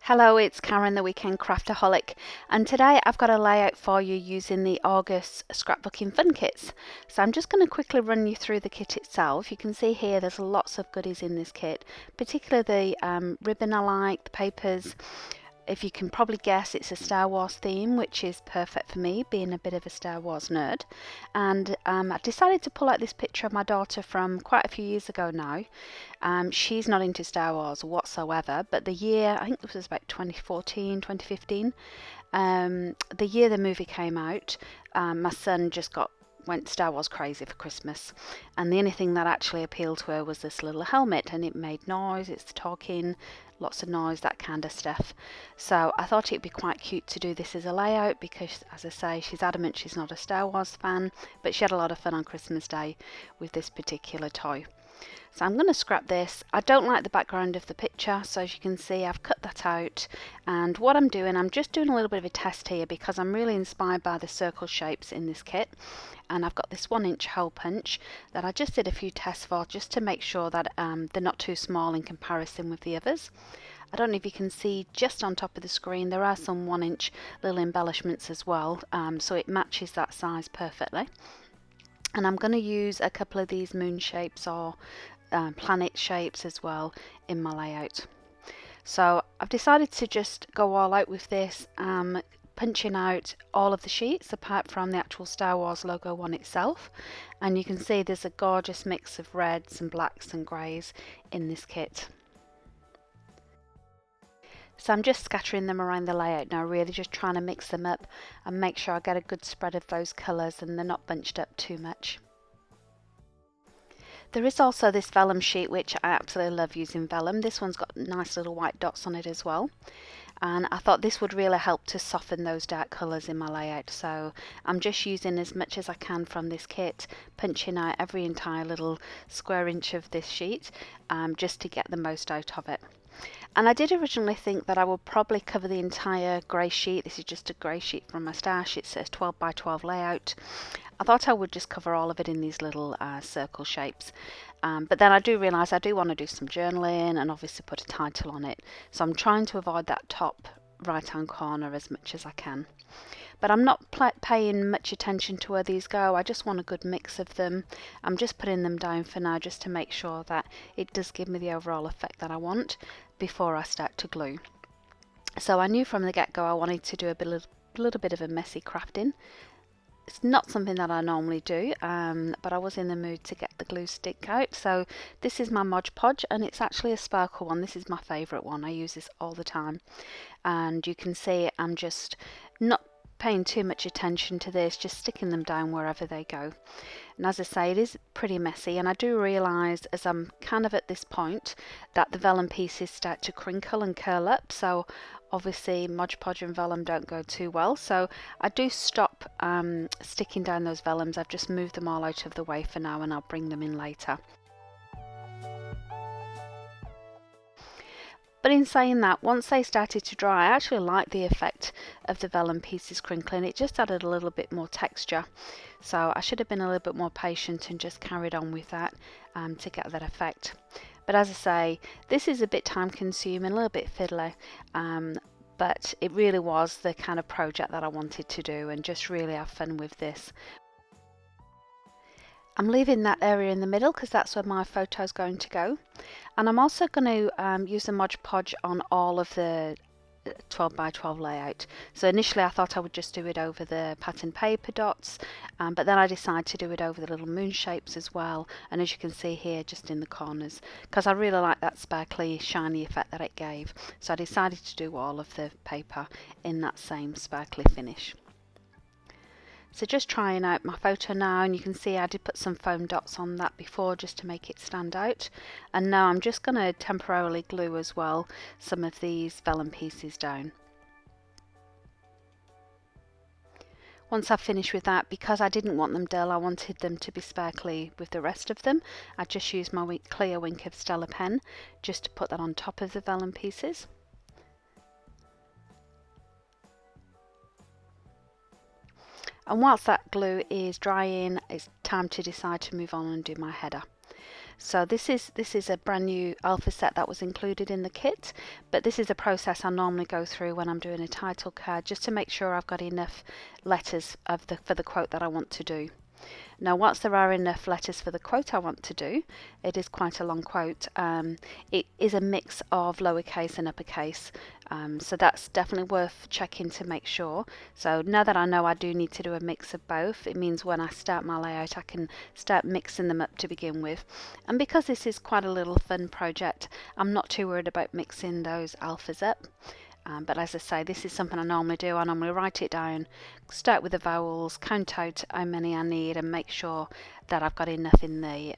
Hello, it's Karen, the Weekend Craftaholic, and today I've got a layout for you using the August Scrapbooking Fun Kits. So I'm just going to quickly run you through the kit itself. You can see here there's lots of goodies in this kit, particularly the ribbon I like, the papers. If you can probably guess, it's a Star Wars theme, which is perfect for me, being a bit of a Star Wars nerd. And I decided to pull out this picture of my daughter from quite a few years ago now. She's not into Star Wars whatsoever, but the year, I think this was about 2014, 2015, the year the movie came out, my son just went Star Wars crazy for Christmas, and the only thing that actually appealed to her was this little helmet, and it made noise, it's talking, lots of noise, that kind of stuff. So I thought it'd be quite cute to do this as a layout because, as I say, she's adamant she's not a Star Wars fan, but she had a lot of fun on Christmas Day with this particular toy. So I'm going to scrap this. I don't like the background of the picture, so as you can see I've cut that out, and what I'm doing, I'm just doing a little bit of a test here because I'm really inspired by the circle shapes in this kit, and I've got this 1-inch hole punch that I just did a few tests for just to make sure that they're not too small in comparison with the others. I don't know if you can see just on top of the screen there are some 1-inch little embellishments as well, so it matches that size perfectly. And I'm going to use a couple of these moon shapes or planet shapes as well in my layout. So I've decided to just go all out with this, punching out all of the sheets apart from the actual Star Wars logo one itself, and you can see there's a gorgeous mix of reds and blacks and greys in this kit. So I'm just scattering them around the layout now, really just trying to mix them up and make sure I get a good spread of those colours and they're not bunched up too much. There is also this vellum sheet, which I absolutely love using vellum. This one's got nice little white dots on it as well, and I thought this would really help to soften those dark colours in my layout. So I'm just using as much as I can from this kit, punching out every entire little square inch of this sheet, just to get the most out of it. And I did originally think that I would probably cover the entire grey sheet. This is just a grey sheet from my stash. It's a 12 by 12 layout. I thought I would just cover all of it in these little circle shapes. But then I do realise I do want to do some journaling and obviously put a title on it. So I'm trying to avoid that top right hand corner as much as I can. But I'm not paying much attention to where these go. I just want a good mix of them. I'm just putting them down for now just to make sure that it does give me the overall effect that I want before I start to glue. So I knew from the get-go I wanted to do a little bit of a messy crafting. It's not something that I normally do, but I was in the mood to get the glue stick out. So this is my Mod Podge, and it's actually a sparkle one. This is my favourite one. I use this all the time. And you can see I'm just not paying too much attention to this, just sticking them down wherever they go. And as I say, it is pretty messy, and I do realise as I'm kind of at this point that the vellum pieces start to crinkle and curl up, so obviously Mod Podge and vellum don't go too well, so I do stop sticking down those vellums. I've just moved them all out of the way for now, and I'll bring them in later. But in saying that, once they started to dry, I actually liked the effect of the vellum pieces crinkling. It just added a little bit more texture. So I should have been a little bit more patient and just carried on with that to get that effect. But as I say, this is a bit time consuming, a little bit fiddly, but it really was the kind of project that I wanted to do and just really have fun with this. I'm leaving that area in the middle because that's where my photo is going to go, and I'm also going to use the Mod Podge on all of the 12 by 12 layout. So initially I thought I would just do it over the pattern paper dots, but then I decided to do it over the little moon shapes as well, and as you can see here just in the corners, because I really like that sparkly shiny effect that it gave, so I decided to do all of the paper in that same sparkly finish. So just trying out my photo now, and you can see I did put some foam dots on that before just to make it stand out, and now I'm just going to temporarily glue as well some of these vellum pieces down. Once I've finished with that, because I didn't want them dull, I wanted them to be sparkly with the rest of them, I just used my clear Wink of Stella pen just to put that on top of the vellum pieces. And whilst that glue is drying, it's time to decide to move on and do my header. So this is a brand new alpha set that was included in the kit, but this is a process I normally go through when I'm doing a title card, just to make sure I've got enough letters for the quote that I want to do. Now, once there are enough letters for the quote I want to do, it is quite a long quote. It is a mix of lowercase and uppercase, so that's definitely worth checking to make sure. So now that I know I do need to do a mix of both, it means when I start my layout I can start mixing them up to begin with. And because this is quite a little fun project, I'm not too worried about mixing those alphas up. But as I say, this is something I normally do. I normally write it down, start with the vowels, count out how many I need, and make sure that I've got enough in the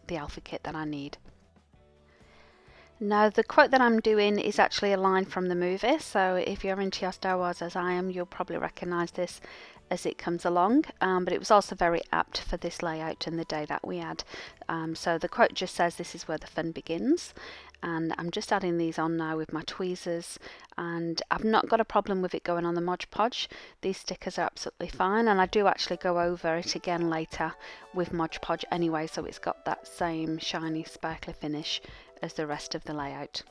alpha kit that I need. Now, the quote that I'm doing is actually a line from the movie, so if you're into your Star Wars as I am, you'll probably recognise this as it comes along, but it was also very apt for this layout and the day that we had. So the quote just says, "This is where the fun begins," and I'm just adding these on now with my tweezers, and I've not got a problem with it going on the Mod Podge. These stickers are absolutely fine, and I do actually go over it again later with Mod Podge anyway, so it's got that same shiny sparkly finish as the rest of the layout.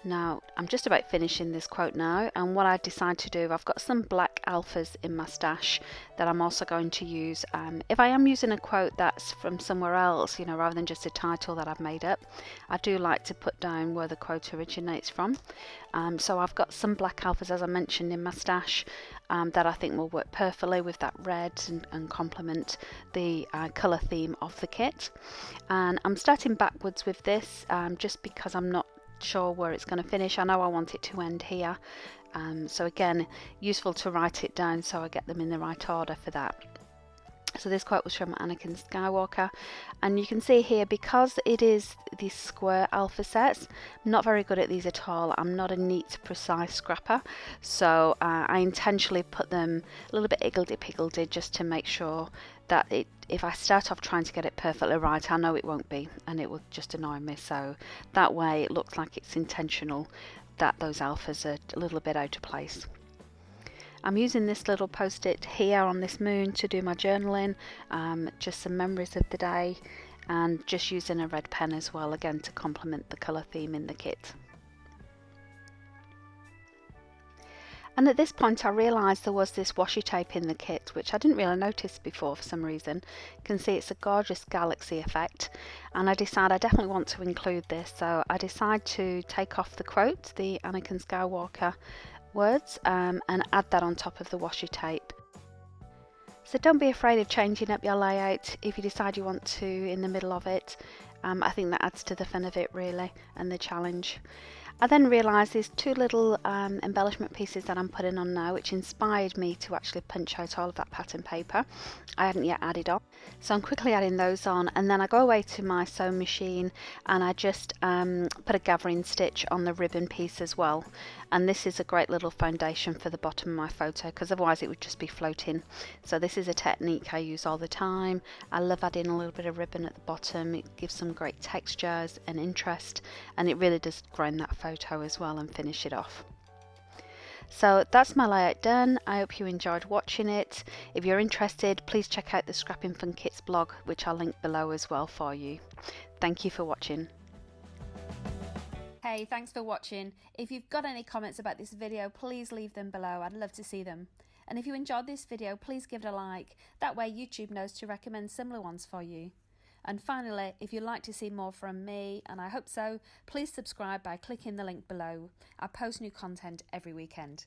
Now, I'm just about finishing this quote now, and what I decide to do, I've got some black alphas in my stash that I'm also going to use. If I am using a quote that's from somewhere else, rather than just a title that I've made up, I do like to put down where the quote originates from. So I've got some black alphas, as I mentioned, in my stash that I think will work perfectly with that red and complement the colour theme of the kit. And I'm starting backwards with this just because I'm not sure where it's going to finish. I know I want it to end here, so again, useful to write it down so I get them in the right order for that. So this quote was from Anakin Skywalker, and you can see here, because it is these square alpha sets, I'm not very good at these at all. I'm not a neat, precise scrapper, so I intentionally put them a little bit higgledy-piggledy just to make sure that if I start off trying to get it perfectly right, I know it won't be, and it will just annoy me. So that way it looks like it's intentional that those alphas are a little bit out of place. I'm using this little post-it here on this moon to do my journaling, just some memories of the day, and just using a red pen as well, again to complement the colour theme in the kit. And at this point I realised there was this washi tape in the kit, which I didn't really notice before for some reason. You can see it's a gorgeous galaxy effect, and I decided I definitely want to include this, so I decided to take off the quote, the Anakin Skywalker words, and add that on top of the washi tape. So don't be afraid of changing up your layout if you decide you want to in the middle of it. I think that adds to the fun of it really, and the challenge. I then realised these two little embellishment pieces that I'm putting on now, which inspired me to actually punch out all of that pattern paper. I hadn't yet added on, so I'm quickly adding those on, and then I go away to my sewing machine and I just put a gathering stitch on the ribbon piece as well. And this is a great little foundation for the bottom of my photo, because otherwise it would just be floating. So this is a technique I use all the time. I love adding a little bit of ribbon at the bottom. It gives some great textures and interest, and it really does ground that photo as well and finish it off. So that's my layout done. I hope you enjoyed watching it. If you're interested, please check out the Scrapping Fun Kits blog, which I'll link below as well for you. Thank you for watching. Hey, thanks for watching. If you've got any comments about this video, please leave them below. I'd love to see them. And if you enjoyed this video, please give it a like. That way YouTube knows to recommend similar ones for you. And finally, if you'd like to see more from me, and I hope so, please subscribe by clicking the link below. I post new content every weekend.